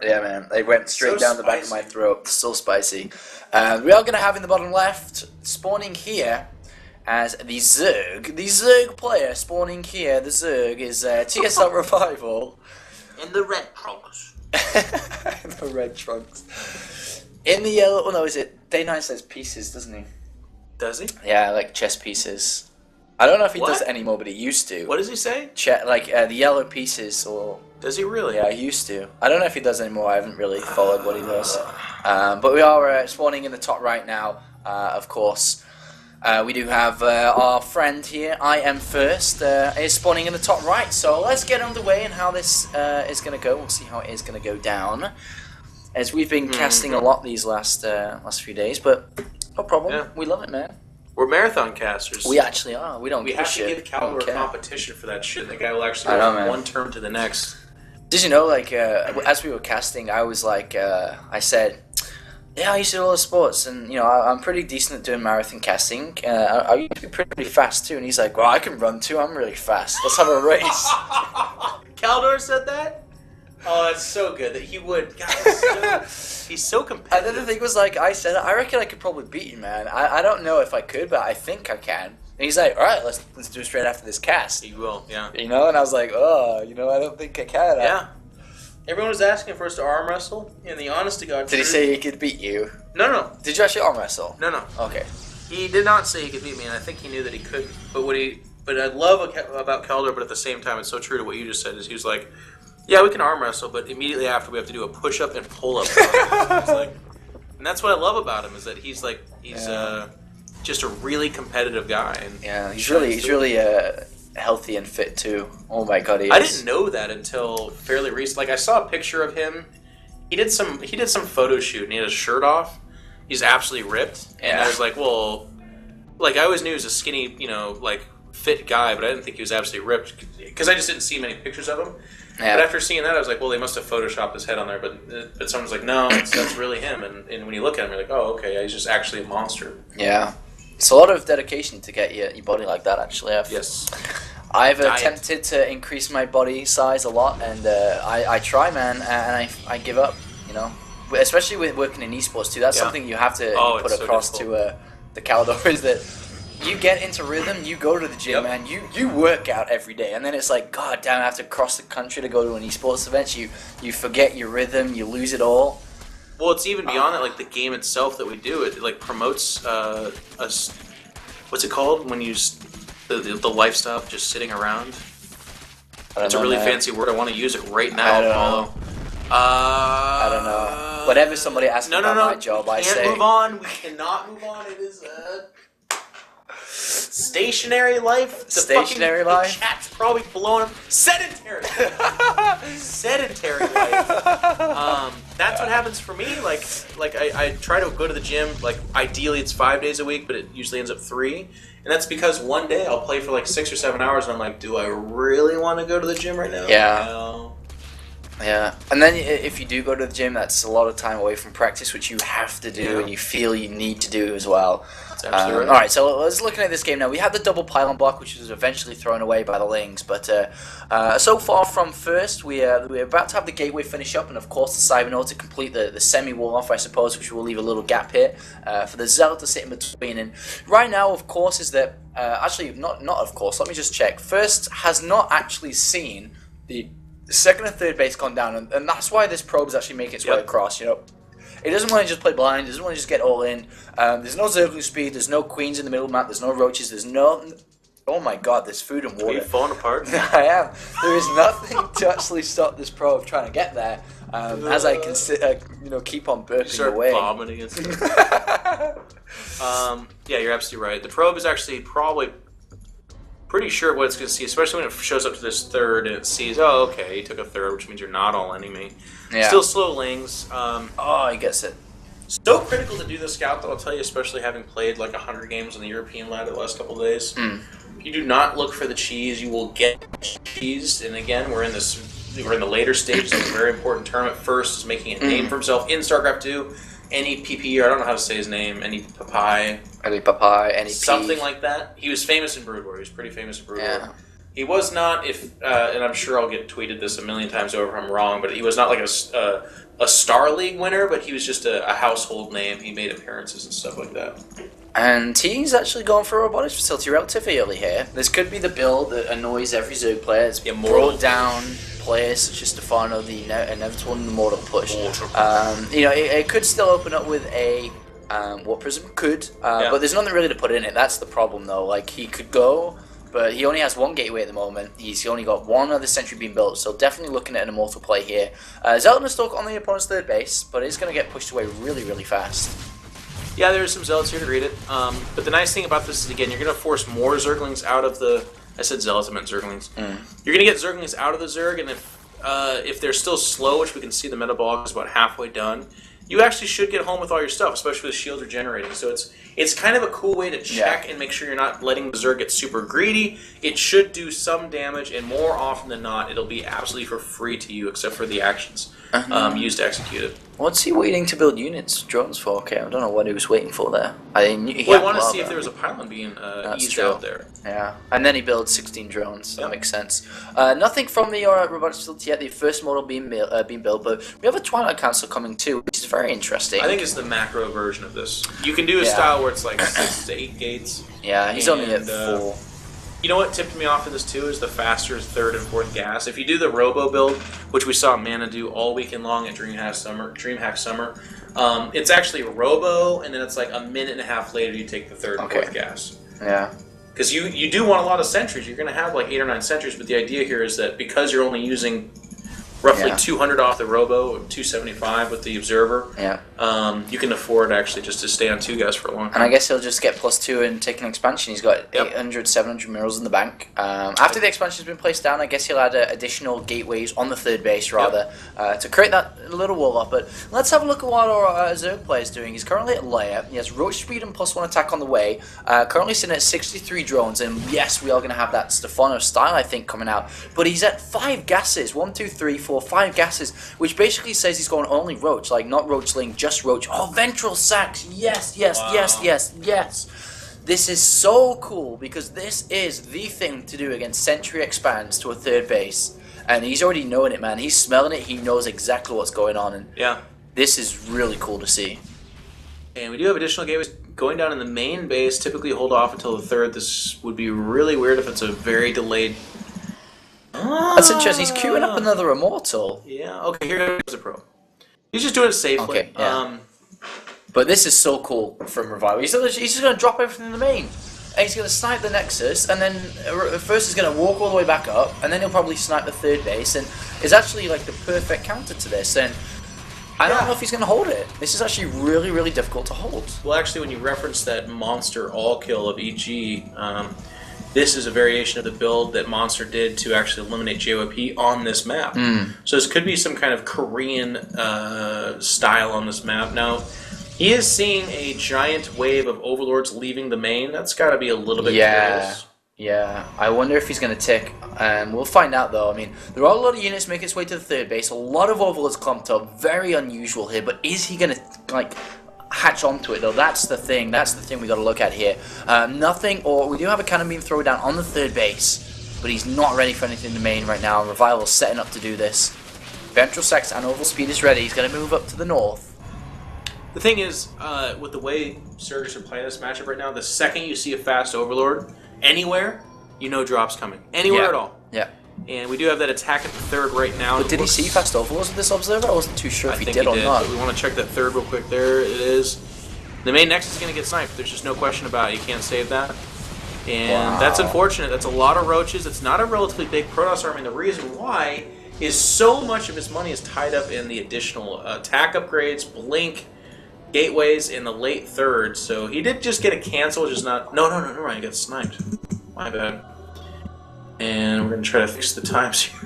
Yeah, man. They went straight down the back of my throat. So spicy. We are going to have in the bottom left, spawning here, as the Zerg. The Zerg player spawning here, the Zerg, is TSL.Revival. In the red trunks. In the red trunks. In the yellow... Oh, no, is it... Day 9 says pieces, doesn't he? Does he? Yeah, like chess pieces. I don't know if he does it anymore, but he used to. What does he say? The yellow pieces, or... Does he really? Yeah, he used to. I don't know if he does anymore. I haven't really followed what he does. But we are spawning in the top right now, of course. We do have our friend here, LGIM.First, is spawning in the top right. So let's get underway and how this is going to go. We'll see how it is going to go down. As we've been casting a lot these last few days, but no problem. Yeah. We love it, man. We're marathon casters. We actually are. We don't. We have to give Caliber a competition for that shit. The guy will actually go from one term to the next. Did you know, like, as we were casting, I was like, I said, yeah, I used to do all the sports, and, you know, I'm pretty decent at doing marathon casting. I used to be pretty fast, too, and he's like, well, I can run, too, I'm really fast. Let's have a race. Caldor said that? Oh, that's so good that he would. God, he's so competitive. And then the thing was, like, I said, I reckon I could probably beat you, man. I don't know if I could, but I think I can. And he's like, all right, let's do it straight after this cast. He will, yeah. You know, and I was like, oh, you know, I don't think I can. Yeah. Everyone was asking for us to arm wrestle, and the honest to God. Did he say he could beat you? No. Did you actually arm wrestle? No. Okay. He did not say he could beat me, and I think he knew that he couldn't. But I love about Caldor, but at the same time, it's so true to what you just said. Is he was like, yeah, we can arm wrestle, but immediately after we have to do a push-up and pull-up. And that's what I love about him is that he's just a really competitive guy. And yeah, he's really healthy and fit too. Oh my God, he is. I didn't know that until fairly recent. Like I saw a picture of him. He did some photo shoot and he had his shirt off. He's absolutely ripped. And I was like, well, like I always knew he was a skinny, you know, like fit guy, but I didn't think he was absolutely ripped because I just didn't see many pictures of him. Yeah. But after seeing that, I was like, well, they must have photoshopped his head on there. But someone's like, no, that's really him. And when you look at him, you're like, oh, okay, yeah, he's just actually a monster. Yeah. It's a lot of dedication to get your body like that, actually. Yes. I've attempted to increase my body size a lot, and I try, man, and I give up, you know. Especially with working in esports, too. That's something you have to put across to the Caldor, is that you get into rhythm, you go to the gym, man, you work out every day, and then it's like, God damn, I have to cross the country to go to an esports event. You forget your rhythm, you lose it all. Well, it's even beyond that. Like the game itself that we do, it like promotes us. What's it called when you the lifestyle of just sitting around? It's a really fancy word. I want to use it right now, Apollo. I don't know. Whenever somebody asks me about my job, I say. We can't move on. We cannot move on. It is stationary life. Stationary life. The chat's probably blowing up. Sedentary. Sedentary life. That's what happens for me. Like I try to go to the gym. Like ideally it's 5 days a week, but it usually ends up 3. And that's because one day I'll play for like 6 or 7 hours, and I'm like, do I really want to go to the gym right now? Yeah. No. Yeah, and then if you do go to the gym, that's a lot of time away from practice, which you have to do, and you feel you need to do as well. That's absolutely right. Alright, so let's look at this game now. We had the double pylon block, which was eventually thrown away by the Lings, but so far from first, we're about to have the gateway finish up, and of course the Cybernaut to complete the semi-wall off, I suppose, which will leave a little gap here for the Zealot to sit in between. And right now, of course, is that, actually, not of course, let me just check. First has not actually seen the second and third base gone down, and that's why this probe is actually making its way across, you know. It doesn't want to just play blind, it doesn't want to just get all in. There's no Zergling speed, there's no queens in the middle map, there's no roaches, there's no... Oh my God, there's food and water. Are you falling apart? I am. There is nothing to actually stop this probe trying to get there, as I can keep on burping away. You start vomiting and stuff. Yeah, you're absolutely right. The probe is actually probably pretty sure what it's going to see, especially when it shows up to this third and it sees, oh, okay, you took a third, which means you're not all enemy. Yeah. Still slow Lings. Oh, he gets it. So critical to do the scout, though, I'll tell you, especially having played like 100 games on the European ladder the last couple of days. If you do not look for the cheese, you will get cheese. And again, we're in the later stages of a very important tournament. First is making a name for himself in StarCraft 2. Any PP, I don't know how to say his name, any Papai. Any Papai, any something like that. He was famous in Brood War. He was pretty famous in Brood War. He was not, and I'm sure I'll get tweeted this a million times over if I'm wrong, but he was not like a Star League winner, but he was just a household name. He made appearances and stuff like that. And he's actually going for a robotics facility relatively early here. This could be the build that annoys every Zerg player. It's brought doan players such as Stefano, the inevitable and immortal push. You know, it could still open up with a War Prism could, but there's nothing really to put in it. That's the problem, though. Like, he could go, but he only has one gateway at the moment. He's only got one other sentry being built, so definitely looking at an immortal play here. Zealot and Stalk on the opponent's third base, but it's going to get pushed away really, really fast. Yeah, there's some Zealots here to read it. But the nice thing about this is, again, you're going to force more Zerglings out of the... I said Zealots, I meant Zerglings. You're going to get Zerglings out of the Zerg, and if they're still slow, which we can see the metabolic is about halfway done, you actually should get home with all your stuff, especially with shield regenerating. So it's kind of a cool way to check and make sure you're not letting the Zerg get super greedy. It should do some damage, and more often than not, it'll be absolutely for free to you, except for the actions used to execute it. What's he waiting to build units, drones for? Okay, I don't know what he was waiting for there. He wanted to see if there was a pylon being eased out there. Yeah, and then he builds 16 drones. That makes sense. Nothing from the robotics facility yet. The first model being built, but we have a Twilight Council coming too, which is very interesting. I think it's the macro version of this. You can do a style where it's like 6 to 8 gates. Yeah, he's only at 4. You know what tipped me off in this too is the faster 3rd and 4th gas. If you do the Robo build, which we saw Mana do all weekend long at DreamHack Summer, it's actually Robo, and then it's like a minute and a half later you take the 3rd and 4th gas. Yeah. Because you do want a lot of sentries. You're going to have like 8 or 9 sentries, but the idea here is that because you're only using roughly 200 off the Robo, 275 with the Observer. You can afford actually just to stay on 2 gas for a long time. And I guess he'll just get +2 and take an expansion. He's got 800, 700 murals in the bank. After the expansion's been placed down, I guess he'll add additional gateways on the third base, rather, to create that little wall up. But let's have a look at what our Zerg player is doing. He's currently at layer. He has roach speed and +1 attack on the way. Currently sitting at 63 drones, and yes, we are going to have that Stefano style, I think, coming out. But he's at 5 gases. 1, 2, 3, 4, 5 gases, which basically says he's going only roach, like not roachling, just roach. Oh, ventral sacks! Yes, yes, yes, yes, yes. This is so cool because this is the thing to do against Sentry expands to a third base, and he's already knowing it, man. He's smelling it. He knows exactly what's going on, and this is really cool to see. And we do have additional gateways going down in the main base. Typically, hold off until the 3rd. This would be really weird if it's a very delayed. That's interesting. He's queuing up another immortal. Yeah. Okay. Here goes the pro. He's just doing it safely. Okay. Yeah. But this is so cool from Revival. He's just going to drop everything in the main. And he's going to snipe the Nexus, and then first he's going to walk all the way back up, and then he'll probably snipe the third base, and it's actually like the perfect counter to this. And I don't know if he's going to hold it. This is actually really, really difficult to hold. Well, actually, when you reference that monster all kill of EG, this is a variation of the build that Monster did to actually eliminate JYP on this map. So this could be some kind of Korean style on this map. Now, he is seeing a giant wave of Overlords leaving the main. That's got to be a little bit curious. Yeah, I wonder if he's going to tick. We'll find out, though. I mean, there are a lot of units making its way to the third base. A lot of Overlords clumped up. Very unusual here. But is he going to, like, hatch onto it, though? That's the thing. That's the thing we got to look at here. Nothing, or we do have a cannon beam throw down on the third base, but he's not ready for anything in the main right now. Revival's setting up to do this. Ventral Sex and Oval Speed is ready. He's going to move up to the north. The thing is, with the way Surgers are playing this matchup right now, the second you see a fast Overlord anywhere, you know drops coming. Anywhere at all. Yeah. And we do have that attack at the 3rd right now. But did he see fast Overlords with this Observer? I wasn't too sure if he did or not. But we want to check that 3rd real quick. There it is. The main Nexus is going to get sniped. There's just no question about it. You can't save that. And that's unfortunate. That's a lot of roaches. It's not a relatively big Protoss army. And the reason why is so much of his money is tied up in the additional attack upgrades, blink, gateways in the late 3rd. So he did just get a cancel, just not... No, he got sniped. My bad. And we're going to try to fix the times here.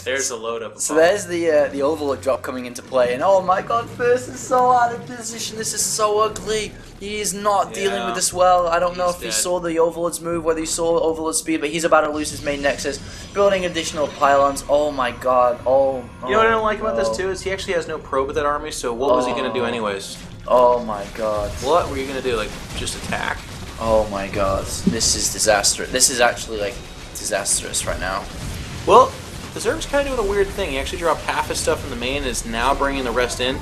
There's the load up. So there's the Overlord drop coming into play, and oh my god, First is so out of position. This is so ugly. He is not dealing with this well. I don't know if he saw the Overlord's move, whether he saw Overlord speed, but he's about to lose his main Nexus, building additional pylons. Oh my god. You know what I don't like about this too is he actually has no probe with that army. So what was he gonna do anyways? Oh my god. What were you gonna do? Like just attack? Oh my god, this is disastrous. This is actually like disastrous right now. Well, the Zerg's kind of doing a weird thing. He actually dropped half his stuff in the main and is now bringing the rest in.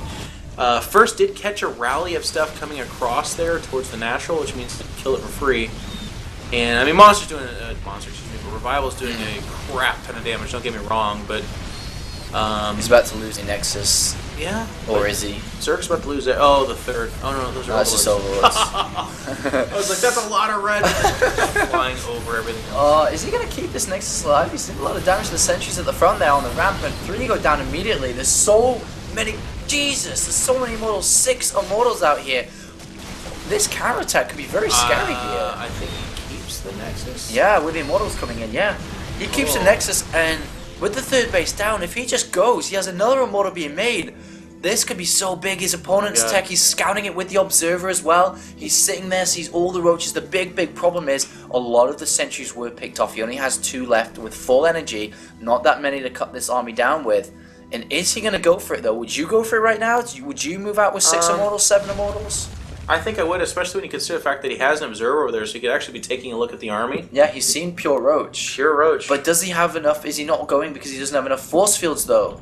First did catch a rally of stuff coming across there towards the natural, which means he can kill it for free. And I mean, Monster's doing but Revival's doing a crap ton of damage. Don't get me wrong, but he's about to lose a Nexus. Yeah. Or is he? Zerg's about to lose it. Oh, the third. Oh no, those are that's just Overlords. I was like, that's a lot of red flying over everything else. Oh, is he gonna keep this Nexus alive? He's doing a lot of damage to the sentries at the front there on the ramp, and 3 go down immediately. There's so many. Jesus, there's so many immortals. 6 immortals out here. This counterattack could be very scary here. I think he keeps the Nexus. Yeah, with the immortals coming in, yeah. He keeps the Nexus, and with the 3rd base down, if he just goes, he has another immortal being made. This could be so big. His opponent's tech, he's scouting it with the Observer as well. He's sitting there, sees all the roaches. The big problem is a lot of the sentries were picked off. He only has 2 left with full energy. Not that many to cut this army down with. And is he going to go for it, though? Would you go for it right now? Would you move out with 6 immortals, 7 immortals? I think I would, especially when you consider the fact that he has an Observer over there, so he could actually be taking a look at the army. Yeah, he's seen Pure Roach. Pure Roach. But does he have enough? Is he not going because he doesn't have enough force fields, though?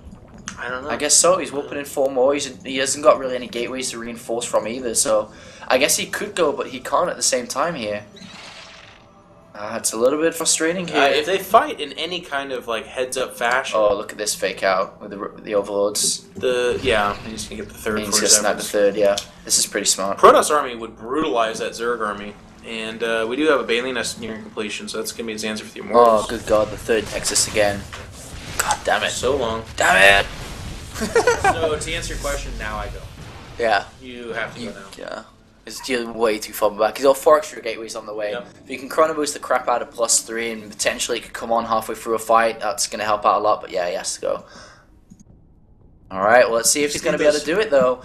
I don't know. I guess so. He's whooping in 4 more. He hasn't got really any gateways to reinforce from either, so I guess he could go, but he can't at the same time here. It's a little bit frustrating here. If they fight in any kind of like heads-up fashion. Oh, look at this fake out with the Overlords. He's gonna get the 3rd. He's gonna snap the 3rd. Yeah, this is pretty smart. Protoss army would brutalize that Zerg army, and we do have a Bailey Nest nearing completion, so that's gonna be his answer for the Immortals. Oh, good God, the 3rd Nexus again. God damn it! So long. Damn it! So to answer your question, now I go. Yeah. You have to go now. Yeah. You're way too far back. He's got 4 extra gateways on the way. Yep. If you can chrono boost the crap out of +3 and potentially it could come on halfway through a fight, that's going to help out a lot. But yeah, he has to go. Alright, well, let's see if he's going to be able to do it, though.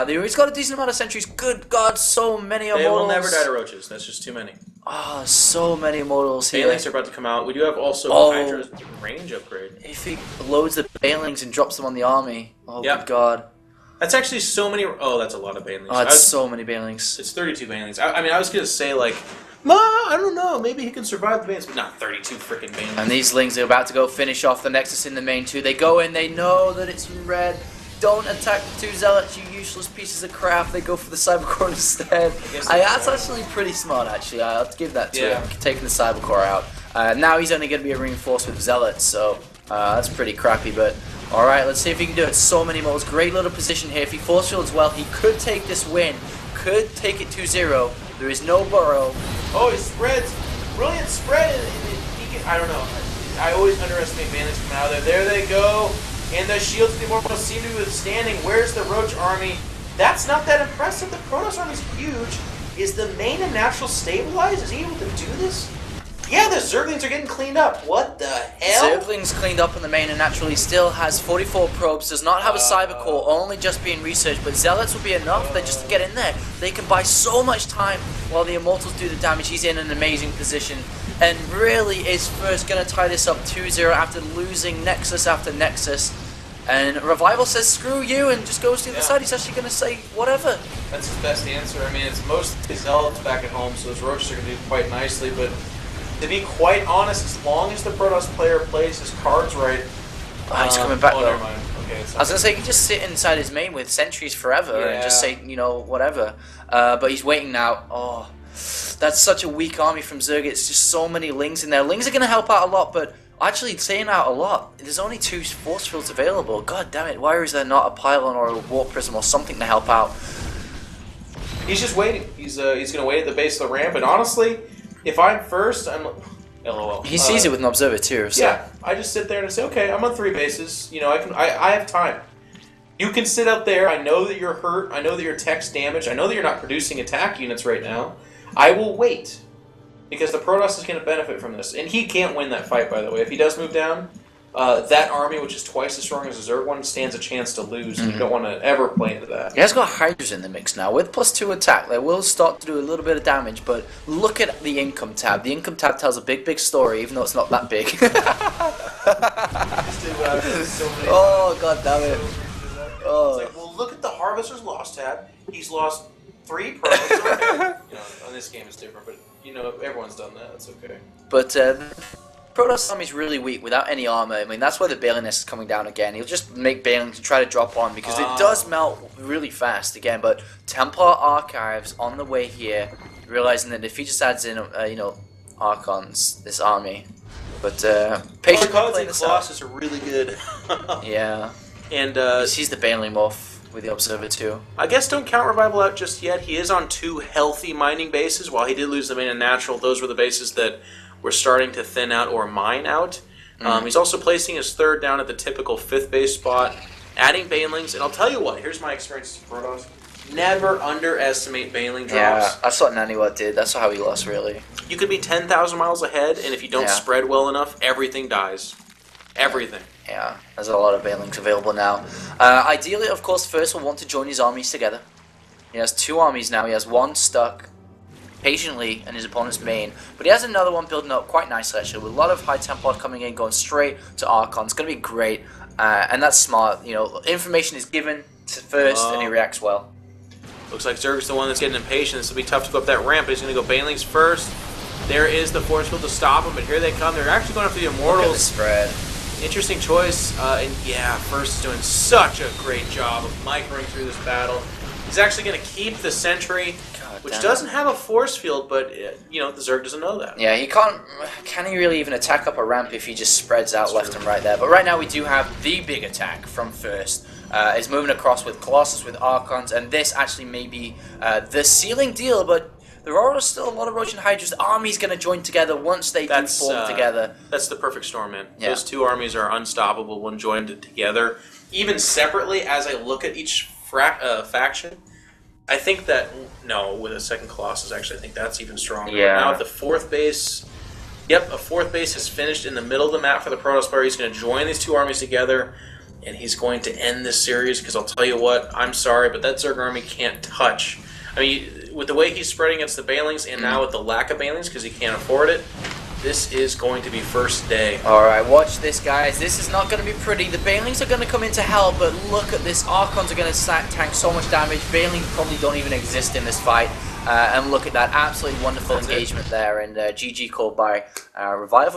He's got a decent amount of sentries. Good God, so many immortals. They will never die to roaches. That's just too many. Oh, so many immortals here. Banelings are about to come out. We do have also Hydra's range upgrade. If he loads the banelings and drops them on the army. Oh, good God. That's actually so many. Oh, that's a lot of banelings. Oh, it's so many banelings. It's 32 banelings. I mean, I was going to say, like, I don't know. Maybe he can survive the banelings, but not 32 freaking banelings. And these lings are about to go finish off the Nexus in the main too. They go in, they know that it's in red. Don't attack the 2 Zealots, you useless pieces of crap. They go for the Cybercore instead. That's actually pretty smart, actually. I'll give that to him, taking the Cybercore out. Now he's only going to be reinforced with Zealots, so that's pretty crappy, but alright, let's see if he can do it. So many modes. Great little position here. If he force fields well, he could take this win. Could take it 2-0. There is no burrow. Oh, he spreads. Brilliant spread. I don't know. I always underestimate Bandits coming out of there. There they go. And the shields of the Immortals seem to be withstanding. Where's the Roach army? That's not that impressive. The Protoss army is huge. Is the main and natural stabilized? Is he able to do this? Yeah, the Zerglings are getting cleaned up. What the hell? Zerglings cleaned up in the main and naturally still has 44 probes, does not have a Cybercore, only just being researched, but Zealots will be enough then just to get in there. They can buy so much time while the Immortals do the damage. He's in an amazing position and really is first going to tie this up 2-0 after losing Nexus after Nexus. And Revival says screw you and just goes to the other side. He's actually going to say whatever. That's his best answer. I mean, it's mostly Zealots back at home, so his Roaches are going to do quite nicely, but to be quite honest, as long as the Protoss player plays his cards right... Oh, he's coming back, though. Never mind. Okay, I was going to say, he can just sit inside his main with sentries forever and just say, you know, whatever. But he's waiting now. Oh, that's such a weak army from Zerg. It's just so many Lings in there. Lings are going to help out a lot, but actually saying out a lot, there's only 2 force fields available. God damn it, why is there not a pylon or a warp prism or something to help out? He's just waiting. He's going to wait at the base of the ramp, and honestly... If I'm first, I'm... LOL. He sees it with an observer too, so... Yeah, I just sit there and say, okay, I'm on 3 bases. You know, I have time. You can sit out there. I know that you're hurt. I know that your tech's damaged. I know that you're not producing attack units right now. I will wait. Because the Protoss is going to benefit from this. And he can't win that fight, by the way. If he does move down, that army, which is twice as strong as the Zerg one, stands a chance to lose. And you don't want to ever play into that. He has got Hydras in the mix now. With +2 attack, they will start to do a little bit of damage, but look at the income tab. The income tab tells a big story, even though it's not that big. Oh, god damn it. Oh. It's like, well, look at the Harvester's loss tab. He's lost 3 pros. Okay. On this game it's different, but everyone's done that. It's okay. But Protoss army's really weak without any armor. I mean, that's where the Bailiness is coming down again. He'll just make Bailing to try to drop on because it does melt really fast again. But Templar Archives on the way here, realizing that if he just adds in, Archons, this army. But patiently playing this Colossus are really good. Yeah. And he sees the Bailing morph with the Observer too. I guess don't count Revival out just yet. He is on 2 healthy mining bases. While he did lose the main and natural, those were the bases that were starting to thin out or mine out. He's also placing his 3rd down at the typical 5th base spot, adding Banelings. And I'll tell you what, here's my experience with Protoss. Never underestimate Bailing drops. Yeah, that's what Naniwa did. That's how he lost, really. You could be 10,000 miles ahead, and if you don't spread well enough, everything dies. Everything. Yeah, there's a lot of Bailings available now. Ideally, of course, First will want to join his armies together. He has 2 armies now. He has 1 stuck patiently in his opponent's main, but he has another one building up quite nicely, actually, with a lot of High Templar coming in, going straight to Archon. It's going to be great, and that's smart. Information is given to First, and he reacts well. Looks like Zerg's the one that's getting impatient. This will be tough to go up that ramp, but he's going to go Banelings first. There is the force field to stop him, but here they come. They're actually going after the Immortals. Look at the spread. Interesting choice, and yeah, First is doing such a great job of microing through this battle. He's actually going to keep the Sentry, which doesn't have a force field, but the Zerg doesn't know that. Yeah, he can't. Can he really even attack up a ramp if he just spreads out left and right there? But right now we do have the big attack from First. Is moving across with Colossus, with Archons, and this actually may be the sealing deal, but there are still a lot of Roshan Hydra's armies going to join together once they do form together. That's the perfect storm, man. Yeah. Those 2 armies are unstoppable when joined together. Even separately, as I look at each faction, I think that, with a 2nd Colossus, actually, I think that's even stronger. Yeah. Now at the 4th base, a 4th base is finished in the middle of the map for the Protoss player. He's going to join these 2 armies together, and he's going to end this series, because I'll tell you what, I'm sorry, but that Zerg army can't touch. I mean, with the way he's spreading against the Bailings, and now with the lack of Bailings, because he can't afford it, this is going to be first day. Alright, watch this, guys. This is not going to be pretty. The Bailings are going to come into hell, but look at this. Archons are going to tank so much damage. Bailings probably don't even exist in this fight. And look at that. Absolutely wonderful engagement there. And GG called by Revival.